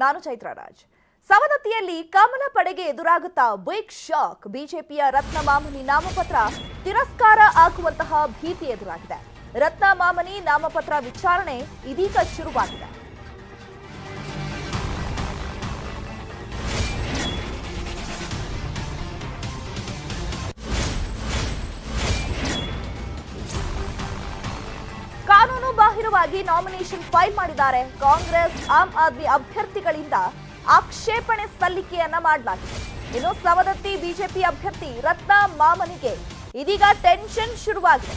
ನಾನು ಚೈತ್ರ ರಾಜ್. ಸವದತ್ತಿಯಲ್ಲಿ ಕಮಲ ಪಡೆಗೆ ಎದುರಾಗುತ್ತಾ big shock. ಬಿಜೆಪಿಯ ರತ್ನ ಮಾಮನಿ ನಾಮಪತ್ರ ತಿರಸ್ಕಾರ ಆಗುವಂತಹ ಭೀತಿ ಎದುರಾಗಿದೆ. ರತ್ನ ಮಾಮನಿ ನಾಮಪತ್ರ ವಿಚಾರಣೆ ಇದೀಗ ಶುರುವಾಗಿದೆ. ಕಾನೂನು ಬಾಹಿರವಾಗಿ ನಾಮಿನೇಷನ್ ಫೈಲ್ ಮಾಡಿದ್ದಾರೆ. ಕಾಂಗ್ರೆಸ್ ಆಮ್ ಆದ್ಮಿ ಅಭ್ಯರ್ಥಿಗಳಿಂದ ಆಕ್ಷೇಪಣೆ ಸಲ್ಲಿಕೆಯನ್ನ ಮಾಡಲಾಗಿದೆ. ಇನ್ನು ಸವದತ್ತಿ ಬಿಜೆಪಿ ಅಭ್ಯರ್ಥಿ ರತ್ನ ಮಾಮನಿಗೆ ಇದೀಗ ಟೆನ್ಷನ್ ಶುರುವಾಗಿದೆ.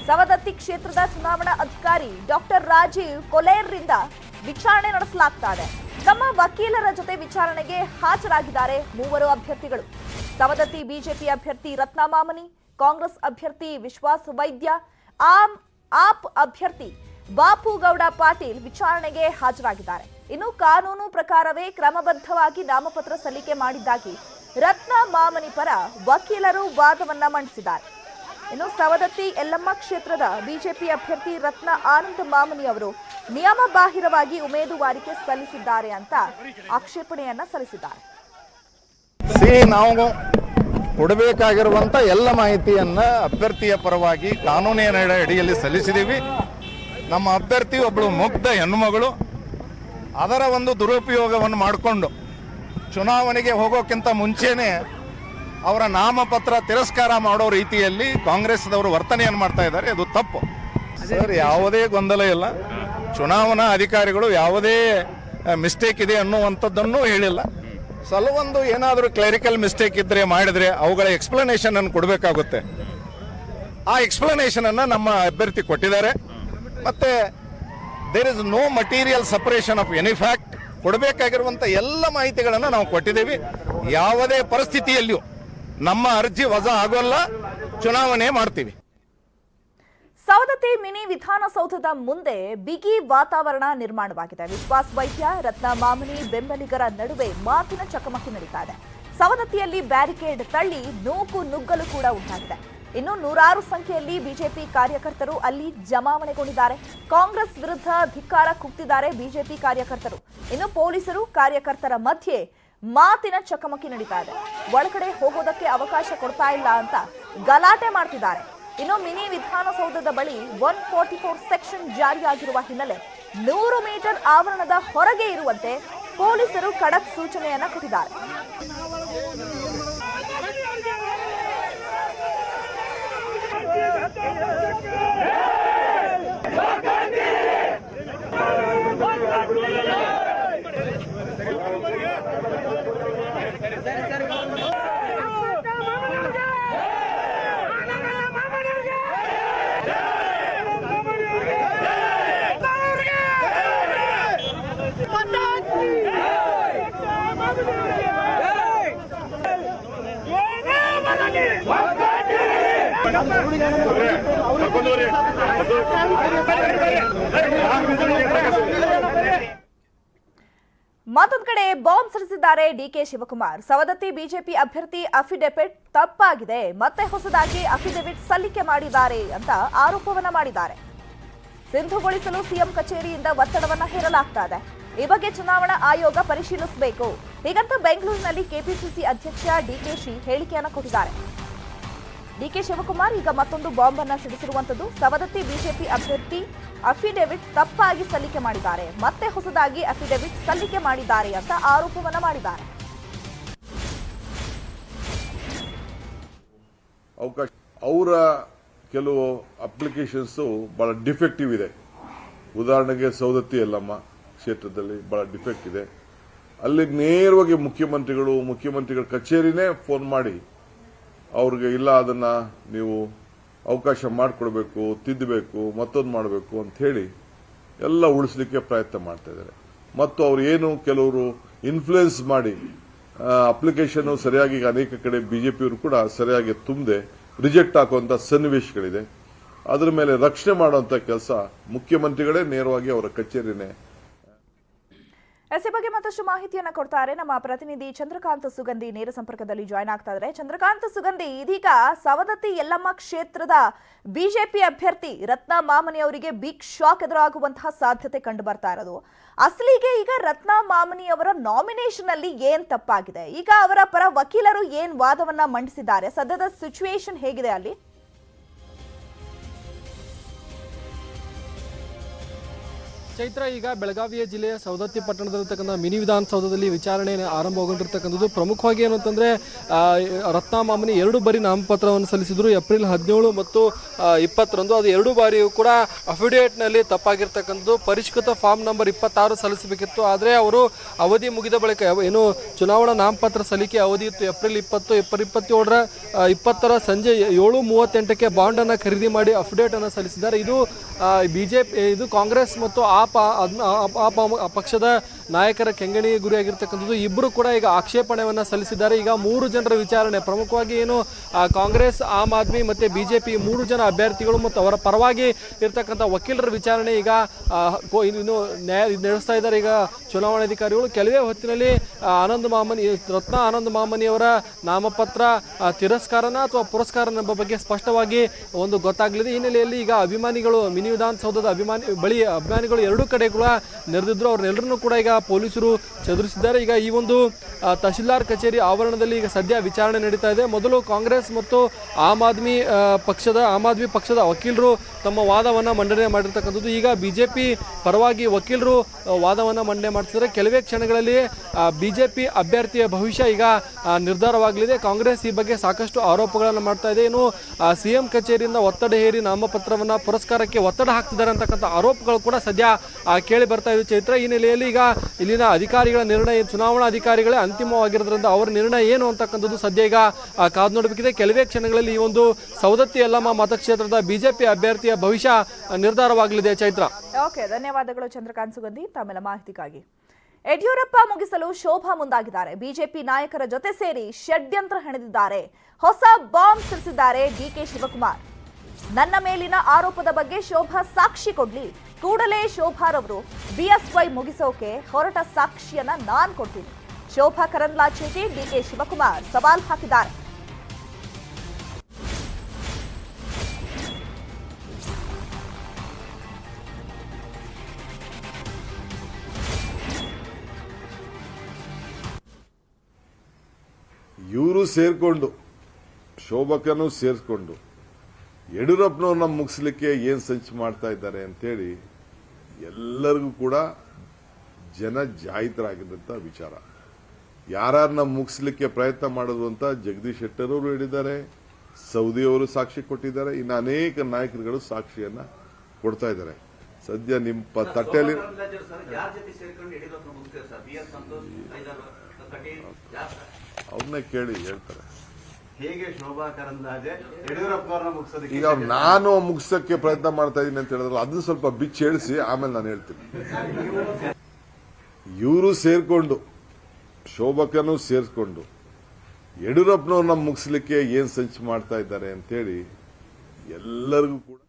ಸವದತ್ತಿ ಕ್ಷೇತ್ರದ ಚುನಾವಣಾ ಅಧಿಕಾರಿ ಡಾಕ್ಟರ್ ರಾಜೀವ್ ಕೊಲೇರ್ರಿಂದ ವಿಚಾರಣೆ ನಡೆಸಲಾಗ್ತಾ ಇದೆ. ತಮ್ಮ ವಕೀಲರ ಜೊತೆ ವಿಚಾರಣೆಗೆ ಹಾಜರಾಗಿದ್ದಾರೆ ಮೂವರು ಅಭ್ಯರ್ಥಿಗಳು. ಸವದತ್ತಿ ಬಿಜೆಪಿ ಅಭ್ಯರ್ಥಿ ರತ್ನ ಮಾಮನಿ, ಕಾಂಗ್ರೆಸ್ ಅಭ್ಯರ್ಥಿ ವಿಶ್ವಾಸ್ ವೈದ್ಯ, ಆಪ್ ಅಭ್ಯರ್ಥಿ ಬಾಪುಗೌಡ ಪಾಟೀಲ್ ವಿಚಾರಣೆಗೆ ಹಾಜರಾಗಿದ್ದಾರೆ. ಇನ್ನು ಕಾನೂನು ಪ್ರಕಾರವೇ ಕ್ರಮಬದ್ಧವಾಗಿ ನಾಮಪತ್ರ ಸಲ್ಲಿಕೆ ಮಾಡಿದ್ದಾಗಿ ರತ್ನ ಮಾಮನಿ ಪರ ವಕೀಲರು ವಾದವನ್ನ ಮಂಡಿಸಿದ್ದಾರೆ. ಇನ್ನು ಸವದತ್ತಿ ಯಲ್ಲಮ್ಮ ಕ್ಷೇತ್ರದ ಬಿಜೆಪಿ ಅಭ್ಯರ್ಥಿ ರತ್ನ ಆನಂದ ಮಾಮನಿ ಅವರು ನಿಯಮ ಬಾಹಿರವಾಗಿ ಉಮೇದುವಾರಿಕೆ ಸಲ್ಲಿಸಿದ್ದಾರೆ ಅಂತ ಆಕ್ಷೇಪಣೆಯನ್ನ ಸಲ್ಲಿಸಿದ್ದಾರೆ. ನಾವು ಕೊಡಬೇಕಾಗಿರುವಂತ ಎಲ್ಲ ಮಾಹಿತಿಯನ್ನ ಅಭ್ಯರ್ಥಿಯ ಪರವಾಗಿ ಕಾನೂನಿನ ಅಡಿಯಲ್ಲಿ ಸಲ್ಲಿಸಿದ್ದೀವಿ. ನಮ್ಮ ಅಭ್ಯರ್ಥಿ ಒಬ್ಬಳು ಮುಗ್ಧ ಹೆಣ್ಣುಮಗಳು, ಅದರ ಒಂದು ದುರುಪಯೋಗವನ್ನು ಮಾಡಿಕೊಂಡು ಚುನಾವಣೆಗೆ ಹೋಗೋಕ್ಕಿಂತ ಮುಂಚೆನೆ ಅವರ ನಾಮಪತ್ರ ತಿರಸ್ಕಾರ ಮಾಡೋ ರೀತಿಯಲ್ಲಿ ಕಾಂಗ್ರೆಸ್ದವರು ವರ್ತನೆಯನ್ನು ಮಾಡ್ತಾ ಇದ್ದಾರೆ. ಅದು ತಪ್ಪು ಸರ್. ಯಾವುದೇ ಗೊಂದಲ ಇಲ್ಲ. ಚುನಾವಣಾ ಅಧಿಕಾರಿಗಳು ಯಾವುದೇ ಮಿಸ್ಟೇಕ್ ಇದೆ ಅನ್ನುವಂಥದ್ದನ್ನು ಹೇಳಿಲ್ಲ. ಕೆಲವೊಂದು ಏನಾದರೂ ಕ್ಲರಿಕಲ್ ಮಿಸ್ಟೇಕ್ ಇದ್ರೆ ಮಾಡಿದ್ರೆ ಅವುಗಳ ಎಕ್ಸ್ಪ್ಲನೇಷನ್ ಅನ್ನು ಕೊಡಬೇಕಾಗುತ್ತೆ. ಆ ಎಕ್ಸ್ಪ್ಲನೇಷನ್ ಅನ್ನು ನಮ್ಮ ಅಭ್ಯರ್ಥಿ ಕೊಟ್ಟಿದ್ದಾರೆ. ಮತ್ತೆ there is no material separation of any fact. ಕೊಡಬೇಕಾಗಿರುವಂತ ಎಲ್ಲ ಮಾಹಿತಿಗಳನ್ನು ನಾವು ಕೊಟ್ಟಿದ್ದೇವೆ. ಯಾವುದೇ ಪರಿಸ್ಥಿತಿಯಲ್ಲಿಯೂ ನಮ್ಮ ಅರ್ಜಿ ವಜಾ ಆಗೋಲ್ಲ, ಚುನಾವಣೆ ಮಾಡ್ತೀವಿ. ಸವದತ್ತಿ ಮಿನಿ ವಿಧಾನಸೌಧದ ಮುಂದೆ ಬಿಗಿ ವಾತಾವರಣ ನಿರ್ಮಾಣವಾಗಿದೆ. ವಿಶ್ವಾಸ್ ವೈದ್ಯ, ರತ್ನ ಮಾಮನಿ ಬೆಂಬಲಿಗರ ನಡುವೆ ಮಾತಿನ ಚಕಮಕಿ ನಡೀತಾ ಇದೆ. ಸವದತ್ತಿಯಲ್ಲಿ ಬ್ಯಾರಿಕೇಡ್ ತಳ್ಳಿ ನೂಕು ನುಗ್ಗಲು ಕೂಡ ಉಂಟಾಗಿದೆ. ಇನ್ನು ನೂರಾರು ಸಂಖ್ಯೆಯಲ್ಲಿ ಬಿಜೆಪಿ ಕಾರ್ಯಕರ್ತರು ಅಲ್ಲಿ ಜಮಾವಣೆಗೊಂಡಿದ್ದಾರೆ. ಕಾಂಗ್ರೆಸ್ ವಿರುದ್ಧ ಧಿಕ್ಕಾರ ಕೂಗ್ತಿದ್ದಾರೆ ಬಿಜೆಪಿ ಕಾರ್ಯಕರ್ತರು. ಇನ್ನು ಪೊಲೀಸರು ಕಾರ್ಯಕರ್ತರ ಮಧ್ಯೆ ಮಾತಿನ ಚಕಮಕಿ ನಡೀತಾ ಇದೆ. ಒಳಗಡೆ ಹೋಗೋದಕ್ಕೆ ಅವಕಾಶ ಕೊಡ್ತಾ ಇಲ್ಲ ಅಂತ ಗಲಾಟೆ ಮಾಡ್ತಿದ್ದಾರೆ. ಇನ್ನು ಮಿನಿ ವಿಧಾನಸೌಧದ ಬಳಿ 144 ಸೆಕ್ಷನ್ ಜಾರಿಯಾಗಿರುವ ಹಿನ್ನೆಲೆ 100 ಮೀಟರ್ ಆವರಣದ ಹೊರಗೆ ಇರುವಂತೆ ಪೊಲೀಸರು ಖಡಕ್ ಸೂಚನೆಯನ್ನ ಕೊಟ್ಟಿದ್ದಾರೆ. ಮತ್ತೊಂದು ಕಡೆ ಬಾಂಬ್ ಸಿಡಿಸಿದ್ದಾರೆ ಡಿಕೆ ಶಿವಕುಮಾರ್. ಸವದತ್ತಿ ಬಿಜೆಪಿ ಅಭ್ಯರ್ಥಿ ಅಫಿಡೆವಿಟ್ ತಪ್ಪಾಗಿದೆ, ಮತ್ತೆ ಹೊಸದಾಗಿ ಅಫಿಡೆವಿಟ್ ಸಲ್ಲಿಕೆ ಮಾಡಿದ್ದಾರೆ ಅಂತ ಆರೋಪವನ್ನ ಮಾಡಿದ್ದಾರೆ. ಸಿಂಧುಗೊಳಿಸಲು ಸಿಎಂ ಕಚೇರಿಯಿಂದ ಒತ್ತಡವನ್ನ ಹೇರಲಾಗ್ತಾ ಇದೆ. ಈ ಬಗ್ಗೆ ಚುನಾವಣಾ ಆಯೋಗ ಪರಿಶೀಲಿಸಬೇಕು. ಹೀಗಂತ ಬೆಂಗಳೂರಿನಲ್ಲಿ ಕೆಪಿಸಿಸಿ ಅಧ್ಯಕ್ಷ ಡಿಕೆಶಿ ಹೇಳಿಕೆಯನ್ನ ಕೊಟ್ಟಿದ್ದಾರೆ. ಡಿಕೆ ಶಿವಕುಮಾರ್ ಈಗ ಮತ್ತೊಂದು ಬಾಂಬ್ ಅನ್ನ ಸಿಡಿಸಿರುವಂತದ್ದು. ಸವದತ್ತಿ ಬಿಜೆಪಿ ಅಭ್ಯರ್ಥಿ ಅಫಿಡೆವಿಟ್ ತಪ್ಪಾಗಿ ಸಲ್ಲಿಕೆ ಮಾಡಿದ್ದಾರೆ, ಮತ್ತೆ ಹೊಸದಾಗಿ ಅಫಿಡೆವಿಟ್ ಸಲ್ಲಿಕೆ ಮಾಡಿದ್ದಾರೆ ಅಂತ ಆರೋಪವನ್ನ ಮಾಡಿದ್ದಾರೆ. ಅವರ ಕೆಲವು ಅಪ್ಲಿಕೇಶನ್ಸ್ ಬಹಳ ಡಿಫೆಕ್ಟಿವ್ ಇದೆ. ಉದಾಹರಣೆಗೆ ಸವದತ್ತಿ ಯಲ್ಲಮ್ಮ ಕ್ಷೇತ್ರದಲ್ಲಿ ಬಹಳ ಡಿಫೆಕ್ಟ್ ಇದೆ. ಅಲ್ಲಿ ನೇರವಾಗಿ ಮುಖ್ಯಮಂತ್ರಿಗಳ ಕಚೇರಿನೇ ಫೋನ್ ಮಾಡಿ ಅವ್ರಿಗೆ ಇಲ್ಲ, ಅದನ್ನ ನೀವು ಅವಕಾಶ ಮಾಡಿಕೊಡ್ಬೇಕು, ತಿದ್ದಬೇಕು, ಮತ್ತೊಂದು ಮಾಡಬೇಕು ಅಂತ ಹೇಳಿ ಎಲ್ಲ ಉಳಿಸಲಿಕ್ಕೆ ಪ್ರಯತ್ನ ಮಾಡ್ತಾ ಇದ್ದಾರೆ. ಮತ್ತು ಅವ್ರು ಏನು ಕೆಲವರು ಇನ್ಫ್ಲೂಯೆನ್ಸ್ ಮಾಡಿ ಅಪ್ಲಿಕೇಶನ್ ಸರಿಯಾಗಿ ಅನೇಕ ಕಡೆ ಬಿಜೆಪಿಯವರು ಕೂಡ ಸರಿಯಾಗಿ ತುಂಬದೆ ರಿಜೆಕ್ಟ್ ಹಾಕುವಂತ ಸನ್ನಿವೇಶಗಳಿದೆ. ಅದರ ಮೇಲೆ ರಕ್ಷಣೆ ಮಾಡುವಂತ ಕೆಲಸ ಮುಖ್ಯಮಂತ್ರಿಗಳೇ ನೇರವಾಗಿ ಅವರ ಕಚೇರಿನೇ ಈ ಬಗ್ಗೆ ಮತ್ತಷ್ಟು ಮಾಹಿತಿಯನ್ನ ಕೊಡ್ತಾರೆ ನಮ್ಮ ಪ್ರತಿನಿಧಿ ಚಂದ್ರಕಾಂತ್ ಸುಗಂಧಿ ನೇರ ಸಂಪರ್ಕದಲ್ಲಿ ಜಾಯ್ನ್ ಆಗ್ತಾ ಇದ್ದಾರೆ. ಚಂದ್ರಕಾಂತ್ ಸುಗಂಧಿ, ಇದೀಗ ಸವದತ್ತಿ ಯಲ್ಲಮ್ಮ ಕ್ಷೇತ್ರದ ಬಿಜೆಪಿ ಅಭ್ಯರ್ಥಿ ರತ್ನಾ ಮಾಮನಿ ಅವರಿಗೆ ಬಿಗ್ ಶಾಕ್ ಎದುರಾಗುವಂತಹ ಸಾಧ್ಯತೆ ಕಂಡು ಬರ್ತಾ ಇರೋದು. ಅಸಲಿಗೆ ಈಗ ರತ್ನಾ ಮಾಮನಿ ಅವರ ನಾಮಿನೇಷನ್ ಅಲ್ಲಿ ಏನ್ ತಪ್ಪಾಗಿದೆ? ಈಗ ಅವರ ಪರ ವಕೀಲರು ಏನ್ ವಾದವನ್ನ ಮಂಡಿಸಿದ್ದಾರೆ? ಸದ್ಯದ ಸಿಚುವೇಶನ್ ಹೇಗಿದೆ ಅಲ್ಲಿ? ಚೈತ್ರ, ಈಗ ಬೆಳಗಾವಿಯ ಜಿಲ್ಲೆಯ ಸವದತ್ತಿ ಪಟ್ಟಣದಲ್ಲಿರ್ತಕ್ಕಂಥ ಮಿನಿ ವಿಧಾನಸೌಧದಲ್ಲಿ ವಿಚಾರಣೆ ಆರಂಭವಾಗಿರ್ತಕ್ಕಂಥದ್ದು. ಪ್ರಮುಖವಾಗಿ ಏನು ಅಂತಂದರೆ ರತ್ನಾ ಮಾಮನಿ 2 ಬಾರಿ ನಾಮಪತ್ರವನ್ನು ಸಲ್ಲಿಸಿದ್ರು, ಏಪ್ರಿಲ್ 17 ಮತ್ತು 20ರಂದು. ಅದು 2 ಬಾರಿಯೂ ಕೂಡ ಅಫಿಡೇವಿಟ್ನಲ್ಲಿ ತಪ್ಪಾಗಿರ್ತಕ್ಕಂಥದ್ದು. ಪರಿಷ್ಕೃತ ಫಾರ್ಮ್ ನಂಬರ್ 26 ಸಲ್ಲಿಸಬೇಕಿತ್ತು. ಆದರೆ ಅವರು ಅವಧಿ ಮುಗಿದ ಬಳಿಕ ಏನು ಚುನಾವಣಾ ನಾಮಪತ್ರ ಸಲ್ಲಿಕೆ ಅವಧಿ ಇತ್ತು ಏಪ್ರಿಲ್ 20, 20ರ ಸಂಜೆ 7:38ಕ್ಕೆ ಬಾಂಡನ್ನು ಖರೀದಿ ಮಾಡಿ ಅಫಿಡೇವಿಟನ್ನು ಸಲ್ಲಿಸಿದ್ದಾರೆ. ಇದು ಬಿಜೆಪಿ, ಇದು ಕಾಂಗ್ರೆಸ್ ಮತ್ತು ಆ ಪಕ್ಷದ ನಾಯಕರ ಕೆಂಗಣಿಗೆ ಗುರಿಯಾಗಿರ್ತಕ್ಕಂಥದ್ದು. ಇಬ್ಬರು ಕೂಡ ಈಗ ಆಕ್ಷೇಪಣೆಯನ್ನು ಸಲ್ಲಿಸಿದ್ದಾರೆ. ಈಗ 3 ಜನರ ವಿಚಾರಣೆ, ಪ್ರಮುಖವಾಗಿ ಏನು ಕಾಂಗ್ರೆಸ್, ಆಮ್ ಆದ್ಮಿ ಮತ್ತು ಬಿಜೆಪಿ 3 ಜನ ಅಭ್ಯರ್ಥಿಗಳು ಮತ್ತು ಅವರ ಪರವಾಗಿ ಇರ್ತಕ್ಕಂಥ ವಕೀಲರ ವಿಚಾರಣೆ ಈಗ ಇನ್ನು ನಡೆಸ್ತಾ ಇದ್ದಾರೆ. ಈಗ ಚುನಾವಣಾಧಿಕಾರಿಗಳು ಕೆಲವೇ ಹೊತ್ತಿನಲ್ಲಿ ರತ್ನಾ ಆನಂದ್ ಮಾಮನಿಯವರ ನಾಮಪತ್ರ ತಿರಸ್ಕಾರನ ಅಥವಾ ಪುರಸ್ಕಾರನ ಬಗ್ಗೆ ಸ್ಪಷ್ಟವಾಗಿ ಒಂದು ಗೊತ್ತಾಗಲಿದೆ. ಈ ಹಿನ್ನೆಲೆಯಲ್ಲಿ ಈಗ ಅಭಿಮಾನಿಗಳು ಮಿನಿ ವಿಧಾನಸೌಧದ ಅಭಿಮಾನಿಗಳು 2 ಕಡೆ ಕೂಡ ನೆರೆದಿದ್ರು. ಅವ್ರನ್ನೆಲ್ಲರನ್ನೂ ಕೂಡ ಈಗ ಪೊಲೀಸರು ಚದುರಿಸಿದ್ದಾರೆ. ಈಗ ಈ ಒಂದು ತಹಶೀಲ್ದಾರ್ ಕಚೇರಿ ಆವರಣದಲ್ಲಿ ಈಗ ಸದ್ಯ ವಿಚಾರಣೆ ನಡೀತಾ ಇದೆ. ಮೊದಲು ಕಾಂಗ್ರೆಸ್ ಮತ್ತು ಆಮ್ ಆದ್ಮಿ ಪಕ್ಷದ ವಕೀಲರು ತಮ್ಮ ವಾದವನ್ನು ಮಂಡನೆ ಮಾಡಿರ್ತಕ್ಕಂಥದ್ದು. ಈಗ ಬಿಜೆಪಿ ಪರವಾಗಿ ವಕೀಲರು ವಾದವನ್ನು ಮಂಡನೆ ಮಾಡ್ತಿದ್ದಾರೆ. ಕೆಲವೇ ಕ್ಷಣಗಳಲ್ಲಿ ಬಿಜೆಪಿ ಅಭ್ಯರ್ಥಿಯ ಭವಿಷ್ಯ ಈಗ ನಿರ್ಧಾರವಾಗಲಿದೆ. ಕಾಂಗ್ರೆಸ್ ಈ ಬಗ್ಗೆ ಸಾಕಷ್ಟು ಆರೋಪಗಳನ್ನು ಮಾಡ್ತಾ ಇದೆ. ಇನ್ನು ಸಿಎಂ ಕಚೇರಿಯಿಂದ ಒತ್ತಡ ಹೇರಿ ನಾಮಪತ್ರವನ್ನು ಪುರಸ್ಕಾರಕ್ಕೆ ಒತ್ತಡ ಹಾಕ್ತಿದ್ದಾರೆ ಅಂತಕ್ಕಂಥ ಆರೋಪಗಳು ಕೂಡ ಸದ್ಯ ಕೇಳಿ ಬರ್ತಾ ಇದೆ. ಚೈತ್ರ, ಈ ನೆಲೆಯಲ್ಲಿ ಈಗ ಇಲ್ಲಿನ ಅಧಿಕಾರಿಗಳ ನಿರ್ಣಯ, ಚುನಾವಣಾ ಅಧಿಕಾರಿಗಳೇ ಅಂತಿಮವಾಗಿರೋದ್ರಿಂದ ಅವರ ನಿರ್ಣಯ ಏನು ಅಂತಕ್ಕಂಥದ್ದು ಸದ್ಯ ಈಗ ಕಾದು ನೋಡಬೇಕಿದೆ. ಕೆಲವೇ ಕ್ಷಣಗಳಲ್ಲಿ ಈ ಒಂದು ಸವದತ್ತಿ ಯಲ್ಲಮ್ಮ ಮತಕ್ಷೇತ್ರದ ಬಿಜೆಪಿ ಅಭ್ಯರ್ಥಿಯ ಭವಿಷ್ಯ ನಿರ್ಧಾರವಾಗಲಿದೆ. ಚೈತ್ರ, ಓಕೆ, ಧನ್ಯವಾದಗಳು ಚಂದ್ರಕಾಂತ್ ಸುಗಂಧಿ ತಮ್ಮೆಲ್ಲ ಮಾಹಿತಿಗಾಗಿ. ಯಡಿಯೂರಪ್ಪ ಮುಗಿಸಲು ಶೋಭಾ ಮುಂದಾಗಿದ್ದಾರೆ. ಬಿಜೆಪಿ ನಾಯಕರ ಜೊತೆ ಸೇರಿ ಷಡ್ಯಂತ್ರ ಹೆಣೆದಿದ್ದಾರೆ. ಹೊಸ ಬಾಂಬ್ ಸಿಡಿಸಿದ್ದಾರೆ ಡಿಕೆ ಶಿವಕುಮಾರ್. ನನ್ನ ಮೇಲಿನ ಆರೋಪದ ಬಗ್ಗೆ ಶೋಭಾ ಸಾಕ್ಷಿ ಕೊಡ್ಲಿ, ಕೂಡಲೇ ಶೋಭಾರವರು ಬಿಎಸ್ವೈ ಮುಗಿಸೋಕೆ ಹೊರಟ ಸಾಕ್ಷಿಯನ್ನ ನಾನ್ ಕೊಡ್ತೀನಿ. ಶೋಭಾ ಕರಂದ್ಲಾಜೆಗೆ ಡಿಕೆ ಶಿವಕುಮಾರ್ ಸವಾಲ್ ಹಾಕಿದ್ದಾರೆ. ಇವರು ಸೇರ್ಕೊಂಡು, ಶೋಭಕನು ಸೇರಿಸ್ಕೊಂಡು ಯಡಿಯೂರಪ್ಪನವ್ರನ್ನ ಮುಗಿಸ್ಲಿಕ್ಕೆ ಏನು ಸಂಚು ಮಾಡ್ತಾ ಇದ್ದಾರೆ ಅಂತೇಳಿ ಎಲ್ಲರಿಗೂ ಕೂಡ ಜನ ಜಾಯಿತರಾಗಿದ್ದಂಥ ವಿಚಾರ. ಯಾರನ್ನ ಮುಗಿಸ್ಲಿಕ್ಕೆ ಪ್ರಯತ್ನ ಮಾಡೋದು ಅಂತ ಜಗದೀಶ್ ಶೆಟ್ಟರ್ ಅವರು ಹೇಳಿದ್ದಾರೆ, ಸೌದಿ ಅವರು ಸಾಕ್ಷಿ ಕೊಟ್ಟಿದ್ದಾರೆ, ಇನ್ನು ಅನೇಕ ನಾಯಕರುಗಳು ಸಾಕ್ಷಿಯನ್ನ ಕೊಡ್ತಾ ಇದ್ದಾರೆ. ಸದ್ಯ ನಿಮ್ಮ ತಟ್ಟೆಯಲ್ಲಿ ಅವ್ರನ್ನೇ ಕೇಳಿ ಹೇಳ್ತಾರೆ. ಹೇಗೆ ಶೋಭಾ ಕರಂದ್ಲಾಜೆ ಯಡಿಯೂರಪ್ಪನವರನ್ನ ಮುಗಿಸೋದಕ್ಕೆ ಈಗ ನಾನು ಮುಗಿಸಕ್ಕೆ ಪ್ರಯತ್ನ ಮಾಡ್ತಾ ಇದ್ದೀನಿ ಅಂತ ಹೇಳಿದ್ರು, ಅದನ್ನ ಸ್ವಲ್ಪ ಬಿಚ್ಚಿ ಹೇಳಿಸಿ ಆಮೇಲೆ ನಾನು ಹೇಳ್ತೀನಿ. ಇವರು ಸೇರ್ಕೊಂಡು, ಶೋಭಕನು ಸೇರಿಸ್ಕೊಂಡು ಯಡಿಯೂರಪ್ಪನವ್ರನ್ನ ಮುಗಿಸ್ಲಿಕ್ಕೆ ಏನ್ ಸಂಚು ಮಾಡ್ತಾ ಇದ್ದಾರೆ ಅಂತೇಳಿ ಎಲ್ಲರಿಗೂ ಕೂಡ.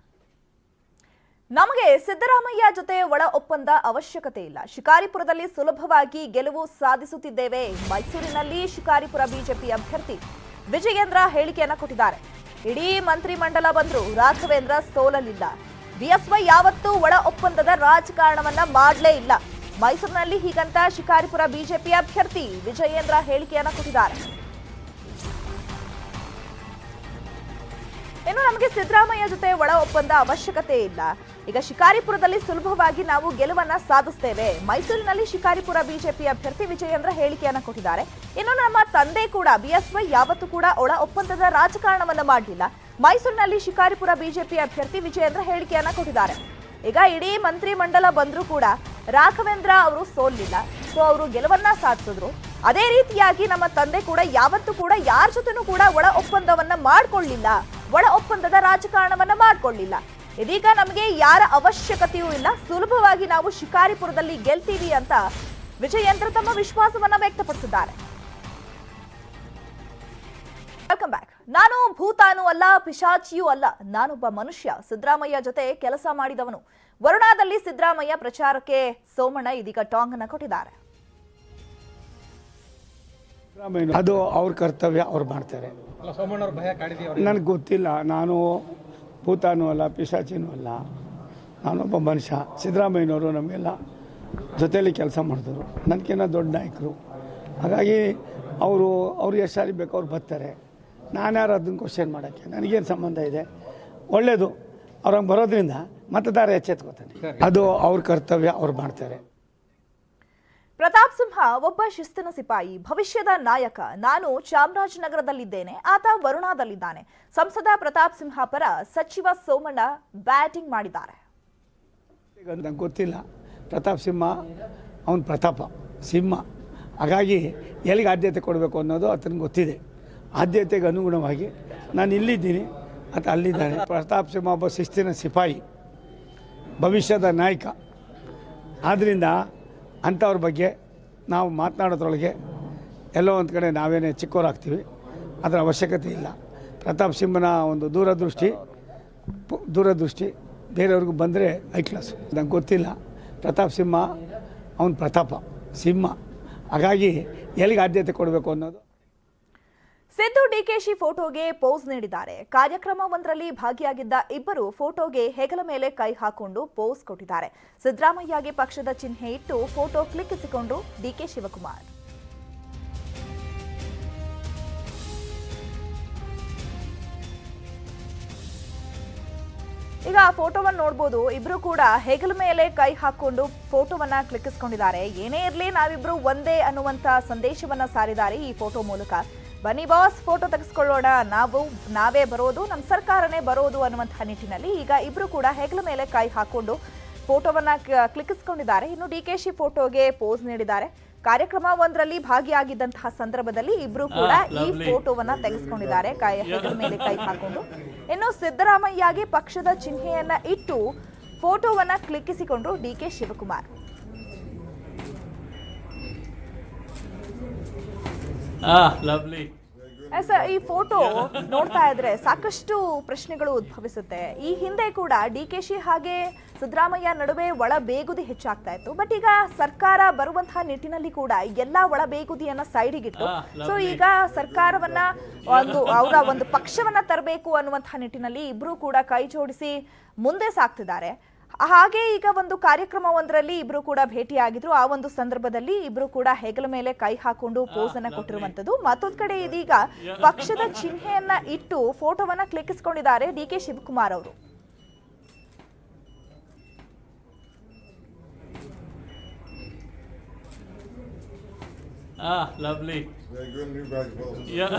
ನಮಗೆ ಸಿದ್ದರಾಮಯ್ಯ ಜೊತೆ ಒಳ ಒಪ್ಪಂದ ಅವಶ್ಯಕತೆ ಇಲ್ಲ. ಶಿಕಾರಿಪುರದಲ್ಲಿ ಸುಲಭವಾಗಿ ಗೆಲುವು ಸಾಧಿಸುತ್ತಿದ್ದೇವೆ. ಮೈಸೂರಿನಲ್ಲಿ ಶಿಕಾರಿಪುರ ಬಿಜೆಪಿ ಅಭ್ಯರ್ಥಿ ವಿಜಯೇಂದ್ರ ಹೇಳಿಕೆಯನ್ನ ಕೊಟ್ಟಿದ್ದಾರೆ. ಇಡೀ ಮಂತ್ರಿಮಂಡಲ ಬಂದರೂ ರಾಘವೇಂದ್ರ ಸೋಲಲಿಲ್ಲ. ಬಿಎಸ್ವೈ ಯಾವತ್ತೂ ಒಳ ಒಪ್ಪಂದದ ರಾಜಕಾರಣವನ್ನ ಮಾಡಲೇ ಇಲ್ಲ. ಮೈಸೂರಿನಲ್ಲಿ ಹೀಗಂತ ಶಿಕಾರಿಪುರ ಬಿಜೆಪಿ ಅಭ್ಯರ್ಥಿ ವಿಜಯೇಂದ್ರ ಹೇಳಿಕೆಯನ್ನ ಕೊಟ್ಟಿದ್ದಾರೆ. ಇನ್ನು ನಮಗೆ ಸಿದ್ದರಾಮಯ್ಯ ಜೊತೆ ಒಳ ಒಪ್ಪಂದ ಅವಶ್ಯಕತೆ ಇಲ್ಲ. ಈಗ ಶಿಕಾರಿಪುರದಲ್ಲಿ ಸುಲಭವಾಗಿ ನಾವು ಗೆಲುವನ್ನ ಸಾಧಿಸ್ತೇವೆ. ಮೈಸೂರಿನಲ್ಲಿ ಶಿಕಾರಿಪುರ ಬಿಜೆಪಿ ಅಭ್ಯರ್ಥಿ ವಿಜಯೇಂದ್ರ ಹೇಳಿಕೆಯನ್ನ ಕೊಟ್ಟಿದ್ದಾರೆ. ಇನ್ನು ನಮ್ಮ ತಂದೆ ಕೂಡ ಬಿಎಸ್ವೈ ಯಾವತ್ತೂ ಕೂಡ ಒಳ ಒಪ್ಪಂದದ ರಾಜಕಾರಣವನ್ನ ಮಾಡಲಿಲ್ಲ. ಮೈಸೂರಿನಲ್ಲಿ ಶಿಕಾರಿಪುರ ಬಿಜೆಪಿ ಅಭ್ಯರ್ಥಿ ವಿಜಯೇಂದ್ರ ಹೇಳಿಕೆಯನ್ನ ಕೊಟ್ಟಿದ್ದಾರೆ. ಈಗ ಇಡೀ ಮಂತ್ರಿ ಮಂಡಲ ಬಂದ್ರೂ ಕೂಡ ರಾಘವೇಂದ್ರ ಅವರು ಸೋಲಿಲ್ಲ. ಸೊ ಅವರು ಗೆಲುವನ್ನ ಸಾಧಿಸಿದ್ರು. ಅದೇ ರೀತಿಯಾಗಿ ನಮ್ಮ ತಂದೆ ಕೂಡ ಯಾವತ್ತೂ ಕೂಡ ಯಾರ ಜೊತೆನೂ ಕೂಡ ಒಳ ಒಪ್ಪಂದವನ್ನ ಮಾಡ್ಕೊಳ್ಳಿಲ್ಲ, ಒಳ ಒಪ್ಪಂದದ ರಾಜಕಾರಣವನ್ನ ಮಾಡ್ಕೊಳ್ಳಿಲ್ಲ. ಇದೀಗ ನಮಗೆ ಯಾರ ಅವಶ್ಯಕತೆಯೂ ಇಲ್ಲ, ಸುಲಭವಾಗಿ ನಾವು ಶಿಕಾರಿಪುರದಲ್ಲಿ ಗೆಲ್ತೀವಿ ಅಂತ ವಿಜಯೇಂದ್ರ ತಮ್ಮ ವಿಶ್ವಾಸವನ್ನ ವ್ಯಕ್ತಪಡಿಸಿದ್ದಾರೆ. Welcome back. ನಾನು ಭೂತಾನೂ ಅಲ್ಲ, ಪಿಶಾಚಿಯೂ ಅಲ್ಲ, ನಾನೊಬ್ಬ ಮನುಷ್ಯ. ಸಿದ್ದರಾಮಯ್ಯ ಜೊತೆ ಕೆಲಸ ಮಾಡಿದವನು. ವರುಣಾದಲ್ಲಿ ಸಿದ್ದರಾಮಯ್ಯ ಪ್ರಚಾರಕ್ಕೆ ಸೋಮಣ್ಣ ಇದೀಗ ಟಾಂಗ್ ಅನ್ನ ಕೊಟ್ಟಿದ್ದಾರೆ. ಅದು ಅವ್ರ ಕರ್ತವ್ಯ ಅವ್ರು ಮಾಡ್ತಾರೆ. ನನಗೆ ಗೊತ್ತಿಲ್ಲ, ನಾನು ಭೂತಾನೂ ಅಲ್ಲ ಪಿಶಾಚಿನೂ ಅಲ್ಲ, ನಾನೊಬ್ಬ ಮನುಷ್ಯ. ಸಿದ್ದರಾಮಯ್ಯನವರು ನಮಗೆಲ್ಲ ಜೊತೆಯಲ್ಲಿ ಕೆಲಸ ಮಾಡಿದವರು, ನನಗಿನ್ನ ದೊಡ್ಡ ನಾಯಕರು. ಹಾಗಾಗಿ ಅವ್ರು ಎಷ್ಟು ಸಾರಿ ಬೇಕು ಅವ್ರು ಬರ್ತಾರೆ. ನಾನು ಯಾರು ಅದನ್ನು ಕ್ವಶನ್ ಮಾಡೋಕ್ಕೆ ನನಗೇನು ಸಂಬಂಧ ಇದೆ? ಒಳ್ಳೆಯದು, ಅವ್ರಂಗೆ ಬರೋದ್ರಿಂದ ಮತದಾರ ಎಚ್ಚೆತ್ಕೋತಾನೆ. ಅದು ಅವ್ರ ಕರ್ತವ್ಯ ಅವ್ರು ಮಾಡ್ತಾರೆ. ಪ್ರತಾಪ್ ಸಿಂಹ ಒಬ್ಬ ಶಿಸ್ತಿನ ಸಿಪಾಯಿ, ಭವಿಷ್ಯದ ನಾಯಕ. ನಾನು ಚಾಮರಾಜನಗರದಲ್ಲಿದ್ದೇನೆ, ಆತ ವರುಣಾದಲ್ಲಿದ್ದಾನೆ. ಸಂಸದ ಪ್ರತಾಪ್ ಸಿಂಹ ಪರ ಸಚಿವ ಸೋಮಣ್ಣ ಬ್ಯಾಟಿಂಗ್ ಮಾಡಿದ್ದಾರೆ. ನಂಗೆ ಗೊತ್ತಿಲ್ಲ, ಪ್ರತಾಪ್ ಸಿಂಹ ಅವನ ಪ್ರತಾಪ ಸಿಂಹ. ಹಾಗಾಗಿ ಎಲ್ಲಿಗೆ ಆದ್ಯತೆ ಕೊಡಬೇಕು ಅನ್ನೋದು ಆತನಿಗೆ ಗೊತ್ತಿದೆ. ಆದ್ಯತೆಗೆ ಅನುಗುಣವಾಗಿ ನಾನು ಇಲ್ಲಿದ್ದೀನಿ, ಆತ ಅಲ್ಲಿದ್ದಾನೆ. ಪ್ರತಾಪ್ ಸಿಂಹ ಒಬ್ಬ ಶಿಸ್ತಿನ ಸಿಪಾಯಿ, ಭವಿಷ್ಯದ ನಾಯಕ. ಆದ್ದರಿಂದ ಅಂಥವ್ರ ಬಗ್ಗೆ ನಾವು ಮಾತನಾಡೋದ್ರೊಳಗೆ ಎಲ್ಲೋ ಒಂದು ಕಡೆ ನಾವೇನೇ ಚಿಕ್ಕವರಾಗ್ತೀವಿ, ಅದರ ಅವಶ್ಯಕತೆ ಇಲ್ಲ. ಪ್ರತಾಪ್ ಸಿಂಹನ ಒಂದು ದೂರದೃಷ್ಟಿ ಬೇರೆಯವ್ರಿಗೂ ಬಂದರೆ ಹೈ ಕ್ಲಾಸು. ನಂಗೆ ಗೊತ್ತಿಲ್ಲ, ಪ್ರತಾಪ್ ಸಿಂಹ ಅವನ ಪ್ರತಾಪ ಸಿಂಹ. ಹಾಗಾಗಿ ಎಲ್ಲಿಗೆ ಆದ್ಯತೆ ಕೊಡಬೇಕು ಅನ್ನೋದು. ಸಿದ್ದು ಡಿಕೆಶಿ ಫೋಟೋಗೆ ಪೋಸ್ ನೀಡಿದ್ದಾರೆ. ಕಾರ್ಯಕ್ರಮವೊಂದರಲ್ಲಿ ಭಾಗಿಯಾಗಿದ್ದ ಇಬ್ಬರು ಫೋಟೋಗೆ ಹೆಗಲ ಮೇಲೆ ಕೈ ಹಾಕೊಂಡು ಪೋಸ್ ಕೊಟ್ಟಿದ್ದಾರೆ. ಸಿದ್ದರಾಮಯ್ಯಗೆ ಪಕ್ಷದ ಚಿಹ್ನೆ ಇಟ್ಟು ಫೋಟೋ ಕ್ಲಿಕ್ಕಿಸಿಕೊಂಡು ಡಿಕೆ ಶಿವಕುಮಾರ್. ಈಗ ಆ ಫೋಟೋವನ್ನು ನೋಡಬಹುದು. ಇಬ್ರು ಕೂಡ ಹೆಗಲ ಮೇಲೆ ಕೈ ಹಾಕೊಂಡು ಫೋಟೋವನ್ನ ಕ್ಲಿಕ್ಕಿಸಿಕೊಂಡಿದ್ದಾರೆ. ಏನೇ ಇರಲಿ, ನಾವಿಬ್ರು ಒಂದೇ ಅನ್ನುವಂತ ಸಂದೇಶವನ್ನ ಸಾರಿದ್ದಾರೆ ಈ ಫೋಟೋ ಮೂಲಕ. ಬನ್ನಿ ಬಾಸ್, ಫೋಟೋ ತೆಗೆಸ್ಕೊಳ್ಳೋಣ, ನಾವೇ ಬರೋದು, ನಮ್ಮ ಸರ್ಕಾರನೇ ಬರೋದು ಅನ್ನುವಂತಹ ನಿಟ್ಟಿನಲ್ಲಿ ಈಗ ಇಬ್ರು ಕೂಡ ಹೆಗಲ ಮೇಲೆ ಕೈ ಹಾಕೊಂಡು ಫೋಟೋವನ್ನ ಕ್ಲಿಕ್ಕಿಸಿಕೊಂಡಿದ್ದಾರೆ. ಇನ್ನು ಡಿಕೆಶಿ ಫೋಟೋಗೆ ಪೋಸ್ ನೀಡಿದ್ದಾರೆ. ಕಾರ್ಯಕ್ರಮವೊಂದರಲ್ಲಿ ಭಾಗಿಯಾಗಿದ್ದಂತಹ ಸಂದರ್ಭದಲ್ಲಿ ಇಬ್ರು ಕೂಡ ಈ ಫೋಟೋವನ್ನ ತೆಗೆಸ್ಕೊಂಡಿದ್ದಾರೆ, ಹೆಗಲ ಮೇಲೆ ಕೈ ಹಾಕೊಂಡು. ಇನ್ನು ಸಿದ್ದರಾಮಯ್ಯಗೆ ಪಕ್ಷದ ಚಿಹ್ನೆಯನ್ನ ಇಟ್ಟು ಫೋಟೋವನ್ನ ಕ್ಲಿಕ್ಕಿಸಿಕೊಂಡ್ರು ಡಿಕೆ ಶಿವಕುಮಾರ್. ಈ ಫೋಟೋ ನೋಡ್ತಾ ಇದ್ರೆ ಸಾಕಷ್ಟು ಪ್ರಶ್ನೆಗಳು ಉದ್ಭವಿಸುತ್ತೆ. ಈ ಹಿಂದೆ ಕೂಡ ಡಿಕೆಶಿ ಹಾಗೆ ಸಿದ್ದರಾಮಯ್ಯ ನಡುವೆ ಒಳ ಬೇಗುದಿ ಹೆಚ್ಚಾಗ್ತಾ ಇತ್ತು. ಬಟ್ ಈಗ ಸರ್ಕಾರ ಬರುವಂತಹ ನಿಟ್ಟಿನಲ್ಲಿ ಕೂಡ ಎಲ್ಲಾ ಒಳ ಬೇಗುದಿಯನ್ನ ಸೈಡಿಗಿಟ್ಟು ಸೊ ಈಗ ಸರ್ಕಾರವನ್ನ ಅವರ ಒಂದು ಪಕ್ಷವನ್ನ ತರಬೇಕು ಅನ್ನುವಂತಹ ನಿಟ್ಟಿನಲ್ಲಿ ಇಬ್ರು ಕೂಡ ಕೈ ಜೋಡಿಸಿ ಮುಂದೆ ಸಾಗ್ತಿದ್ದಾರೆ. ಹಾಗೆ ಈಗ ಒಂದು ಕಾರ್ಯಕ್ರಮವೊಂದರಲ್ಲಿ ಇಬ್ರು ಕೂಡ ಭೇಟಿಯಾಗಿದ್ರು. ಆ ಒಂದು ಸಂದರ್ಭದಲ್ಲಿ ಇಬ್ರು ಕೂಡ ಹೆಗಲ ಮೇಲೆ ಕೈ ಹಾಕೊಂಡು ಪೋಸ್ ಅನ್ನ ಕೊಟ್ಟಿರುವಂತದ್ದು. ಮತ್ತೊಂದ್ ಕಡೆ ಇದೀಗ ಪಕ್ಷದ ಚಿಹ್ನೆಯನ್ನ ಇಟ್ಟು ಫೋಟೋವನ್ನ ಕ್ಲಿಕ್ಕಿಸಿಕೊಂಡಿದ್ದಾರೆ ಡಿಕೆ ಶಿವಕುಮಾರ್ ಅವರು. Lovely. Yeah.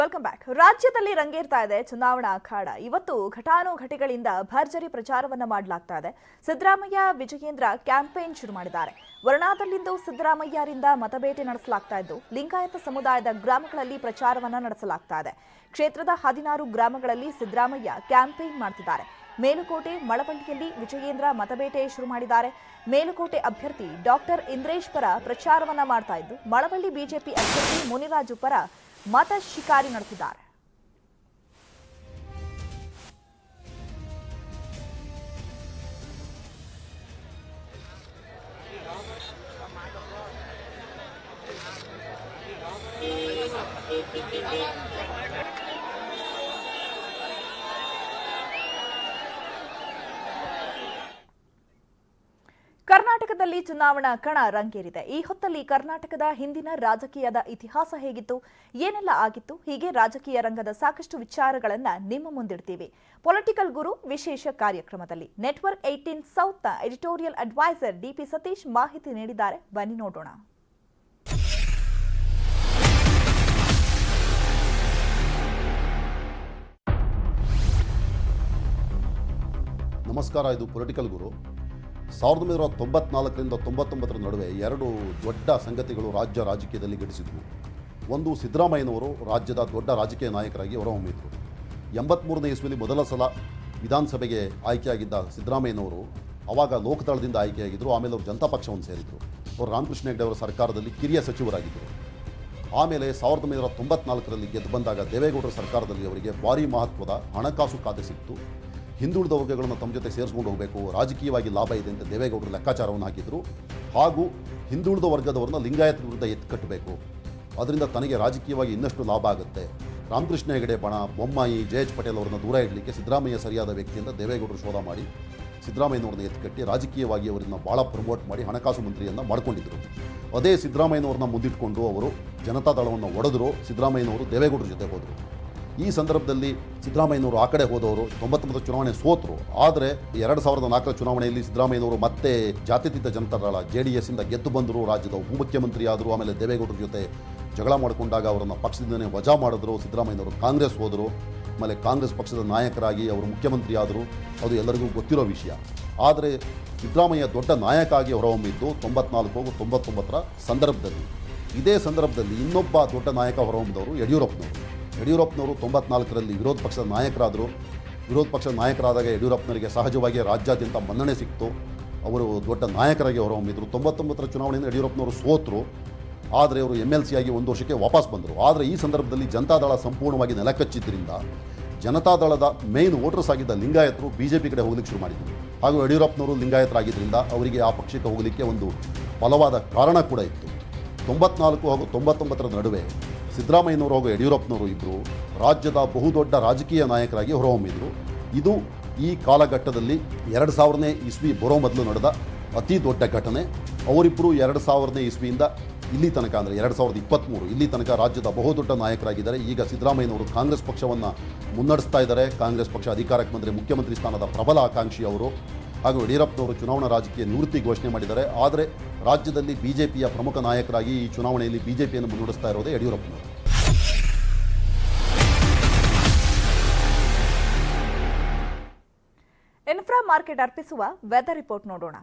Welcome back. ರಾಜ್ಯದಲ್ಲಿ ರಂಗೇರ್ತಾ ಇದೆ ಚುನಾವಣಾ ಅಖಾಡ. ಇವತ್ತು ಘಟಾನುಘಟಿಗಳಿಂದ ಭರ್ಜರಿ ಪ್ರಚಾರವನ್ನ ಮಾಡಲಾಗ್ತಾ ಇದೆ. ಸಿದ್ದರಾಮಯ್ಯ ವಿಜಯೇಂದ್ರ ಕ್ಯಾಂಪೇನ್ ಶುರು ಮಾಡಿದ್ದಾರೆ. ವರುಣಾದಲ್ಲಿಂದು ಸಿದ್ದರಾಮಯ್ಯರಿಂದ ಮತಬೇಟೆ ನಡೆಸಲಾಗ್ತಾ ಇದ್ದು, ಲಿಂಗಾಯತ ಸಮುದಾಯದ ಗ್ರಾಮಗಳಲ್ಲಿ ಪ್ರಚಾರವನ್ನ ನಡೆಸಲಾಗ್ತಾ ಇದೆ. ಕ್ಷೇತ್ರದ 16 ಗ್ರಾಮಗಳಲ್ಲಿ ಸಿದ್ದರಾಮಯ್ಯ ಕ್ಯಾಂಪೇನ್ ಮಾಡ್ತಿದ್ದಾರೆ. ಮೇಲುಕೋಟೆ, ಮಳವಳ್ಳಿಯಲ್ಲಿ ವಿಜಯೇಂದ್ರ ಮತಬೇಟೆ ಶುರು ಮಾಡಿದ್ದಾರೆ. ಮೇಲುಕೋಟೆ ಅಭ್ಯರ್ಥಿ ಡಾಕ್ಟರ್ ಇಂದ್ರೇಶ್ ಪರ ಪ್ರಚಾರವನ್ನ ಮಾಡ್ತಾ ಇದ್ದು, ಮಳವಳ್ಳಿ ಬಿಜೆಪಿ ಅಭ್ಯರ್ಥಿ ಮುನಿರಾಜು ಪರ ಮತ ಶಿಕಾರಿ ನಡೆಸಿದ್ದಾರೆ. ಕರ್ನಾಟಕದಲ್ಲಿ ಚುನಾವಣಾ ಕಣ ರಂಗೇರಿದೆ. ಈ ಹೊತ್ತಲ್ಲಿ ಕರ್ನಾಟಕದ ಹಿಂದಿನ ರಾಜಕೀಯದ ಇತಿಹಾಸ ಹೇಗಿತ್ತು, ಏನೆಲ್ಲ ಆಗಿತ್ತು, ಹೀಗೆ ರಾಜಕೀಯ ರಂಗದ ಸಾಕಷ್ಟು ವಿಚಾರಗಳನ್ನ ನಿಮ್ಮ ಮುಂದಿಡ್ತೀವಿ. ಪೊಲಿಟಿಕಲ್ ಗುರು ವಿಶೇಷ ಕಾರ್ಯಕ್ರಮದಲ್ಲಿ ನೆಟ್ವರ್ಕ್ 18 ಸೌತ್ನ ಎಡಿಟೋರಿಯಲ್ ಅಡ್ವೈಸರ್ ಡಿಪಿ ಸತೀಶ್ ಮಾಹಿತಿ ನೀಡಿದ್ದಾರೆ. ಬನ್ನಿ ನೋಡೋಣ. ನಮಸ್ಕಾರ, ಇದು ಪೊಲಿಟಿಕಲ್ ಗುರು. 1994ರಿಂದ 99ರ ನಡುವೆ 2 ದೊಡ್ಡ ಸಂಗತಿಗಳು ರಾಜ್ಯ ರಾಜಕೀಯದಲ್ಲಿ ಘಟಿಸಿದವು. ಒಂದು, ಸಿದ್ದರಾಮಯ್ಯನವರು ರಾಜ್ಯದ ದೊಡ್ಡ ರಾಜಕೀಯ ನಾಯಕರಾಗಿ ಹೊರಹೊಮ್ಮಿದ್ರು. 83ನೇ ಇಸ್ವಿಯಲ್ಲಿ ಮೊದಲ ಸಲ ವಿಧಾನಸಭೆಗೆ ಆಯ್ಕೆಯಾಗಿದ್ದ ಸಿದ್ದರಾಮಯ್ಯನವರು ಆವಾಗ ಲೋಕದಳದಿಂದ ಆಯ್ಕೆಯಾಗಿದ್ದರು. ಆಮೇಲೆ ಅವರು ಜನತಾ ಪಕ್ಷವನ್ನು ಸೇರಿದರು. ಅವರು ರಾಮಕೃಷ್ಣ ಹೆಗಡೆ ಅವರ ಸರ್ಕಾರದಲ್ಲಿ ಕಿರಿಯ ಸಚಿವರಾಗಿದ್ದರು. ಆಮೇಲೆ 1994ರಲ್ಲಿ ಗೆದ್ದು ಬಂದಾಗ ದೇವೇಗೌಡರ ಸರ್ಕಾರದಲ್ಲಿ ಅವರಿಗೆ ಭಾರೀ ಮಹತ್ವದ ಹಣಕಾಸು ಖಾತೆ ಸಿಕ್ತು. ಹಿಂದುಳಿದ ವರ್ಗಗಳನ್ನು ತಮ್ಮ ಜೊತೆ ಸೇರಿಸ್ಕೊಂಡು ಹೋಗಬೇಕು, ರಾಜಕೀಯವಾಗಿ ಲಾಭ ಇದೆ ಅಂತ ದೇವೇಗೌಡರು ಲೆಕ್ಕಾಚಾರವನ್ನು ಹಾಕಿದರು. ಹಾಗೂ ಹಿಂದುಳಿದ ವರ್ಗದವರನ್ನ ಲಿಂಗಾಯತ ವಿರುದ್ಧ ಎತ್ಕಟ್ಟಬೇಕು, ಅದರಿಂದ ತನಗೆ ರಾಜಕೀಯವಾಗಿ ಇನ್ನಷ್ಟು ಲಾಭ ಆಗುತ್ತೆ. ರಾಮಕೃಷ್ಣ ಹೆಗಡೆ ಬಣ, ಬೊಮ್ಮಾಯಿ, ಜೆ.ಎಚ್. ಪಟೇಲ್ ಅವರನ್ನು ದೂರ ಇಡಲಿಕ್ಕೆ ಸಿದ್ದರಾಮಯ್ಯ ಸರಿಯಾದ ವ್ಯಕ್ತಿ ಅಂತ ದೇವೇಗೌಡರು ಶೋಧ ಮಾಡಿ ಸಿದ್ದರಾಮಯ್ಯನವ್ರನ್ನ ಎತ್ಕಟ್ಟಿ ರಾಜಕೀಯವಾಗಿ ಅವರನ್ನು ಭಾಳ ಪ್ರಮೋಟ್ ಮಾಡಿ ಹಣಕಾಸು ಮಂತ್ರಿಯನ್ನು ಮಾಡಿಕೊಂಡಿದ್ದರು. ಅದೇ ಸಿದ್ದರಾಮಯ್ಯನವ್ರನ್ನ ಮುಂದಿಟ್ಕೊಂಡು ಅವರು ಜನತಾದಳವನ್ನು ಒಡೆದರು. ಸಿದ್ದರಾಮಯ್ಯನವರು ದೇವೇಗೌಡರ ಜೊತೆ ಹೋದರು. ಈ ಸಂದರ್ಭದಲ್ಲಿ ಸಿದ್ದರಾಮಯ್ಯನವರು ಆ ಕಡೆ ಹೋದವರು 99 ಚುನಾವಣೆ ಸೋತರು. ಆದರೆ 2004 ಚುನಾವಣೆಯಲ್ಲಿ ಸಿದ್ದರಾಮಯ್ಯನವರು ಮತ್ತೆ ಜಾತ್ಯತೀತ ಜನತಾದಳ JDS ಇಂದ ಗೆದ್ದು ಬಂದರು, ರಾಜ್ಯದ ಉಪಮುಖ್ಯಮಂತ್ರಿ ಆದರು. ಆಮೇಲೆ ದೇವೇಗೌಡರ ಜೊತೆ ಜಗಳ ಮಾಡಿಕೊಂಡಾಗ ಅವರನ್ನು ಪಕ್ಷದಿಂದನೇ ವಜಾ ಮಾಡಿದ್ರು. ಸಿದ್ದರಾಮಯ್ಯನವರು ಕಾಂಗ್ರೆಸ್ ಹೋದರು. ಆಮೇಲೆ ಕಾಂಗ್ರೆಸ್ ಪಕ್ಷದ ನಾಯಕರಾಗಿ ಅವರು ಮುಖ್ಯಮಂತ್ರಿ ಆದರು. ಅದು ಎಲ್ಲರಿಗೂ ಗೊತ್ತಿರೋ ವಿಷಯ. ಆದರೆ ಸಿದ್ದರಾಮಯ್ಯ ದೊಡ್ಡ ನಾಯಕ ಆಗಿ ಹೊರಹೊಮ್ಮಿದ್ದು 94-99 ಸಂದರ್ಭದಲ್ಲಿ. ಇದೇ ಸಂದರ್ಭದಲ್ಲಿ ಇನ್ನೊಬ್ಬ ದೊಡ್ಡ ನಾಯಕ ಹೊರಹೊಮ್ಮಿದವರು ಯಡಿಯೂರಪ್ಪನವರು 94ರಲ್ಲಿ ವಿರೋಧ ಪಕ್ಷದ ನಾಯಕರಾದರು. ವಿರೋಧ ಪಕ್ಷದ ನಾಯಕರಾದಾಗ ಯಡಿಯೂರಪ್ಪನವರಿಗೆ ಸಹಜವಾಗಿ ರಾಜ್ಯಾದ್ಯಂತ ಮನ್ನಣೆ ಸಿಕ್ತು. ಅವರು ದೊಡ್ಡ ನಾಯಕರಾಗಿ ಹೊರಹೊಮ್ಮಿದ್ರು. 99 ಚುನಾವಣೆಯಿಂದ ಯಡಿಯೂರಪ್ಪನವರು ಸೋತರು. ಆದರೆ ಅವರು MLC ಆಗಿ 1 ವರ್ಷಕ್ಕೆ ವಾಪಸ್ ಬಂದರು. ಆದರೆ ಈ ಸಂದರ್ಭದಲ್ಲಿ ಜನತಾದಳ ಸಂಪೂರ್ಣವಾಗಿ ನೆಲಕಚ್ಚಿದ್ದರಿಂದ ಜನತಾದಳದ ಮೇನ್ ವೋಟರ್ಸ್ ಆಗಿದ್ದ ಲಿಂಗಾಯತರು BJP ಕಡೆ ಹೋಗ್ಲಿಕ್ಕೆ ಶುರು ಮಾಡಿದರು. ಹಾಗೂ ಯಡಿಯೂರಪ್ಪನವರು ಲಿಂಗಾಯತರಾಗಿದ್ದರಿಂದ ಅವರಿಗೆ ಆ ಪಕ್ಷಕ್ಕೆ ಹೋಗಲಿಕ್ಕೆ ಒಂದು ಬಲವಾದ ಕಾರಣ ಕೂಡ ಇತ್ತು. 94 ಹಾಗೂ 99 ನಡುವೆ ಸಿದ್ದರಾಮಯ್ಯನವರು ಹಾಗೂ ಯಡಿಯೂರಪ್ಪನವರು ಇಬ್ಬರು ರಾಜ್ಯದ ಬಹುದೊಡ್ಡ ರಾಜಕೀಯ ನಾಯಕರಾಗಿ ಹೊರಹೊಮ್ಮಿದರು. ಇದು ಈ ಕಾಲಘಟ್ಟದಲ್ಲಿ 2000ನೇ ಇಸ್ವಿ ಬರೋ ಮೊದಲು ನಡೆದ ಅತಿ ದೊಡ್ಡ ಘಟನೆ. ಅವರಿಬ್ಬರು 2000ನೇ ಇಸ್ವಿಯಿಂದ ಇಲ್ಲಿ ತನಕ ಅಂದರೆ 2023 ಇಲ್ಲಿ ತನಕ ರಾಜ್ಯದ ಬಹುದೊಡ್ಡ ನಾಯಕರಾಗಿದ್ದಾರೆ. ಈಗ ಸಿದ್ದರಾಮಯ್ಯನವರು ಕಾಂಗ್ರೆಸ್ ಪಕ್ಷವನ್ನು ಮುನ್ನಡೆಸ್ತಾ ಇದ್ದಾರೆ. ಕಾಂಗ್ರೆಸ್ ಪಕ್ಷ ಅಧಿಕಾರಕ್ಕೆ ಬಂದರೆ ಮುಖ್ಯಮಂತ್ರಿ ಸ್ಥಾನದ ಪ್ರಬಲ ಆಕಾಂಕ್ಷಿ ಅವರು. ಹಾಗೂ ಯಡಿಯೂರಪ್ಪನವರು ಚುನಾವಣಾ ರಾಜಕೀಯ ನಿವೃತ್ತಿ ಘೋಷಣೆ ಮಾಡಿದ್ದಾರೆ. ಆದರೆ ರಾಜ್ಯದಲ್ಲಿ BJPಯ ಪ್ರಮುಖ ನಾಯಕರಾಗಿ ಈ ಚುನಾವಣೆಯಲ್ಲಿ BJPಯನ್ನು ಮುನ್ನಡೆಸ್ತಾ ಇರೋದೇ ಯಡಿಯೂರಪ್ಪನವರು. ಇನ್ಫ್ರಾ ಮಾರ್ಕೆಟ್ ಅರ್ಪಿಸುವ ವೆದರ್ ರಿಪೋರ್ಟ್ ನೋಡೋಣ.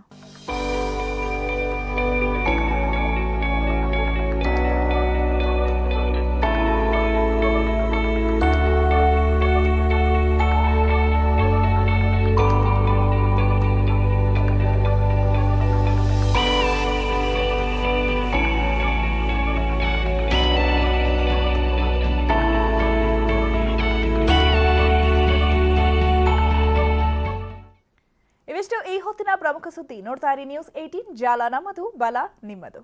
ಇವಿಷ್ಟು ಈ ಹೊತ್ತಿನ ಪ್ರಮುಖ ಸುದ್ದಿ. ನೋಡ್ತಾ ಇರಿ ನ್ಯೂಸ್ 18, ಜಾಲ ನಮ್ಮದು, ಬಲ ನಿಮ್ಮದು.